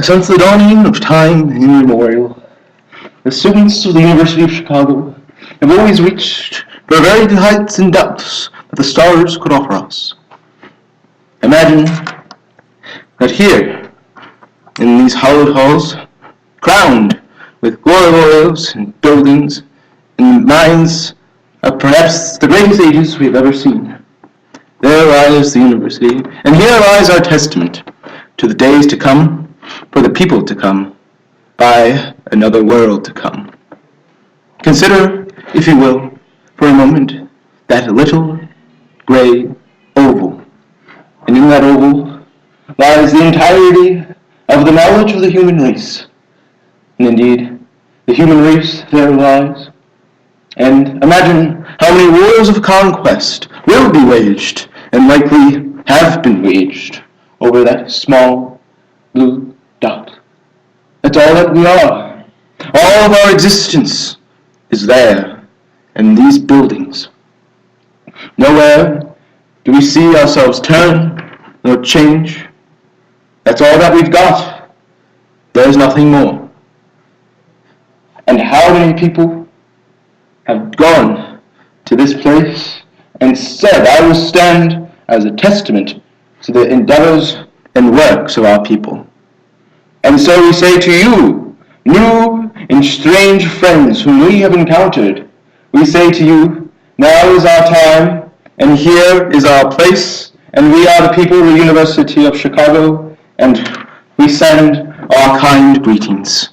Since the dawning of time immemorial, the students of the University of Chicago have always reached for varied heights and depths that the stars could offer us. Imagine that here, in these hallowed halls, crowned with glorias and buildings and minds of perhaps the greatest ages we have ever seen, there lies the university, and here lies our testament to the days to come, for the people to come, by another world to come. Consider, if you will, for a moment, that little gray oval, and in that oval lies the entirety of the knowledge of the human race. And indeed, the human race there lies. And imagine how many wars of conquest will be waged, and likely have been waged, over that small blue dot. That's all that we are. All of our existence is there, in these buildings. Nowhere do we see ourselves turn, nor change. That's all that we've got. There's nothing more. And how many people have gone to this place and said, I will stand as a testament to the endeavors and works of our people. And so we say to you, new and strange friends whom we have encountered, we say to you, now is our time, and here is our place, and we are the people of the University of Chicago, and we send our kind greetings.